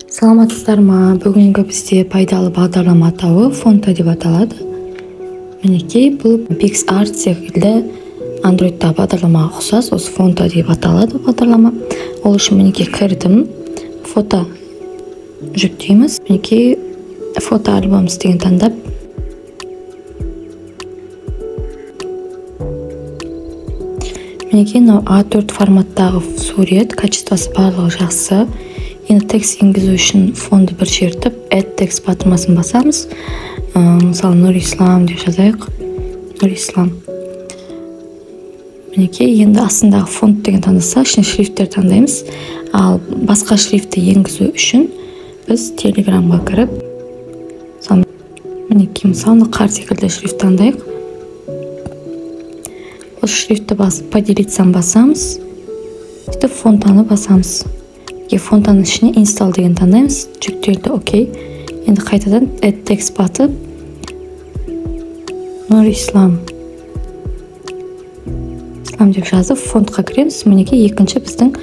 Саламатсыздар ма? Бүгүнкү бизде пайдалуу багдарлама атауы Fonta деп аталат. Минекей бул PixArt секилде Android'да багдарламага окшош, осы Fonta деп аталат багдарлама. Ол үчүн минекей кирдим. Фото жүктөйбүз. Минекей фото альбом деген тандап Минекей A4 форматтагы сурет, качествосы барлыгы жакшы. Енді текст енгізу үшін фонды бір чертіп, add text батырмасын басамыз. Мысалы, Нұрислам деп жазайық. Нұрислам. Мінекей, енді астындағы фонд деген таңдаса, ішіне шрифттер таңдаймыз. Ал басқа шрифтті енгізу үшін біз Телеграмға кіріп, мінекей, мысалы, қар секілді шрифт таңдайық. Осы шрифтті басып, поделитсам басамыз. Фонтаны басамыз. Фонтанын ішіне install деген таңдаймыз. Жүктелді, окей. Енді қайтадан add text батып, Нұрислам деп жазып, фонтқа кіреміз. Мінекей екінші біздің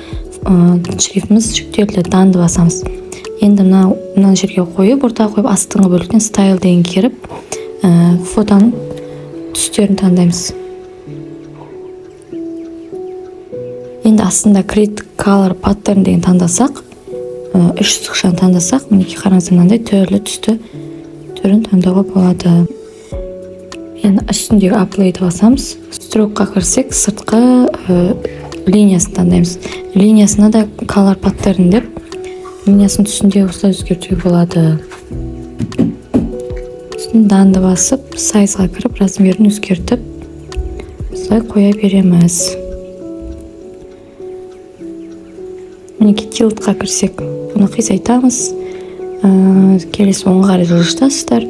шрифтіміз жүктелді, данды басамыз. Енді мына жерге қойып, ортаға қойып, астыңғы бөліктен style деген керіп, фотоның түстерін таңдаймыз. Енді астында create color pattern деген таңдасақ, үш сызықшаны таңдасақ, мінекей қараңыздар мынандай түрлі түсті түрін таңдауға болады. Енді үстіндегі apply'ды басамыз. Строкқа кірсек, сыртқы линиясын таңдаймыз. Линиясына да color pattern деп, линиясының түсінде осылай өзгертуге болады. Үстін данды басып, sizeға кіріп, размерін өзгертіп, осылай қоя береміз. Мінекей тилтқа кірсек, бұны қисайтамыз. Келесі оңға қарай жылжытасыздар.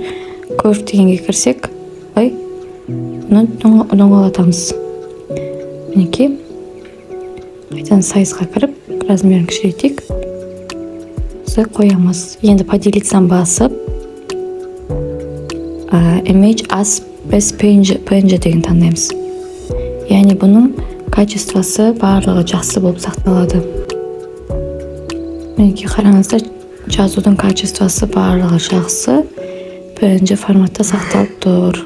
Curve дегенге кірсек, бұны доңғалатамыз. Мінекей, қайтадан сайызға кіріп, размерін кішірейтейік. Осылай қоямыз. Енді поделитсам басып, image as best PNG деген таңдаймыз. Яғни бұның качествосы барлығы жақсы болып сақталады. Мінекей қараңыздар, жазудың качествосы барлығы жақсы, PNG форматта сақталып тұр.